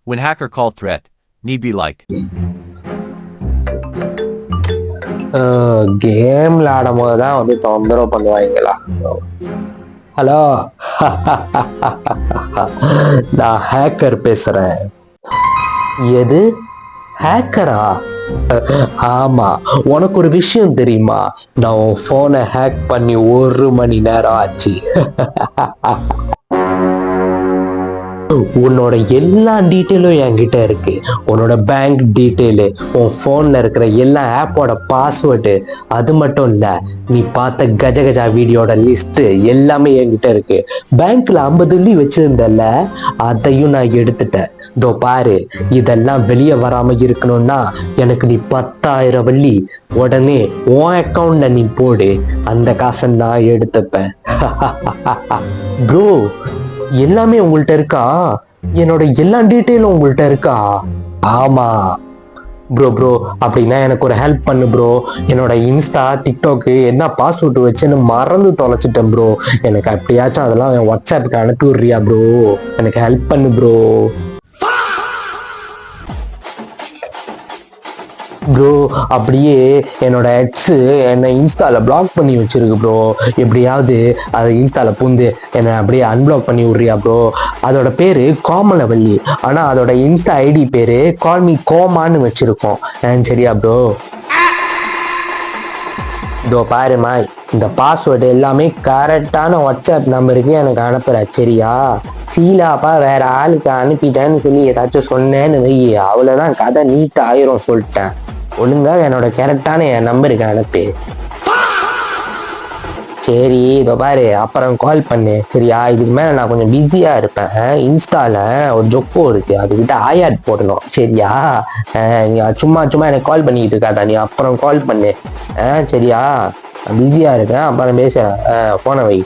When hacker call threat, need be like. Game விளையாடும் போது தான் வந்து தொந்தரவு பண்ணுவாங்களா? ஹலோ, நான் ஹேக்கர் பேசுறேன். எது ஹேக்கரா? ஆமா, உனக்கு ஒரு விஷயம் தெரியுமா? நான் உன் போனை ஹேக் பண்ணி 1 மணி நேரம் ஆச்சு. உன்னோட எல்லா டீட்டெயிலும் என்கிட்ட இருக்கு. உன்னோட பேங்க் டீட்டெயிலு, உன் போன்ல இருக்கிற எல்லா ஆப்போட பாஸ்வேர்டு, அது மட்டும் இல்ல, நீ பார்த்த கஜகஜா வீடியோட லிஸ்ட் எல்லாமே என்கிட்ட இருக்கு. பேங்க்ல 50 வெள்ளி வச்சிருந்தல, அதையும் நான் எடுத்துட்டேன். இதோ பாரு, இதெல்லாம் வெளியே வராம இருக்கணும்னா எனக்கு நீ 10,000 வெள்ளி உடனே உன் அக்கௌண்ட்ல நீ போடு. அந்த காசை நான் எடுத்துப்பேன். ப்ரோ, எல்லாமே உங்கள்கிட்ட இருக்கா? என்னோட எல்லா டீட்டெயிலும் உங்கள்கிட்ட இருக்கா? ஆமா ப்ரோ, அப்படின்னா எனக்கு ஒரு ஹெல்ப் பண்ணு ப்ரோ. என்னோட இன்ஸ்டா, டிக்டாக்கு என்ன பாஸ்வேர்டு வச்சுன்னு மறந்து தொலைச்சிட்டேன் ப்ரோ. எனக்கு அப்படியாச்சும் அதெல்லாம் என் வாட்ஸ்அப்புக்கு அனுப்பி விடுறியா ப்ரோ? எனக்கு ஹெல்ப் பண்ணு ப்ரோ. ப்ரோ, அப்படியே என்னோட எக்ஸ் என்னை இன்ஸ்டால பிளாக் பண்ணி வச்சிருக்கு ப்ரோ. எப்படியாவது அதை இன்ஸ்டால பூந்து என்னை அப்படியே அன்பிளாக் பண்ணி விட்றியா ப்ரோ? அதோட பேரு கோமலவள்ளி, ஆனா அதோட இன்ஸ்டா ஐடி பேரு கால்மி கோமான்னு வச்சிருக்கோம். சரியா ப்ரோ? இதோ பாருமா, இந்த பாஸ்வேர்டு எல்லாமே கரெக்டான வாட்ஸ்அப் நம்பருக்கு எனக்கு அனுப்புற, சரியா? சீலாப்பா வேற ஆளுக்கு அனுப்பிட்டேன்னு சொல்லி ஏதாச்சும் சொன்னேன்னு வை, அவ்வளவுதான், கதை நீட் ஆயிரும் சொல்லிட்டேன். ஒழுங்கா என்னோட கரெக்டான என் நம்பருக்கு அனுப்பு. சரி, இதோ பாரு, அப்புறம் கால் பண்ணு, சரியா? இதுக்கு மேல நான் கொஞ்சம் பிஸியா இருப்பேன். இன்ஸ்டால ஒரு ஜொக்கோ இருக்கு, அதுக்கிட்ட ஆயாட் போடணும், சரியா? நீ சும்மா எனக்கு கால் பண்ணிக்கிட்டு இருக்காதா, நீ அப்புறம் கால் பண்ணு, சரியா? பிஸியா இருக்கேன், அப்புறம் பேசுறேன், போன வை.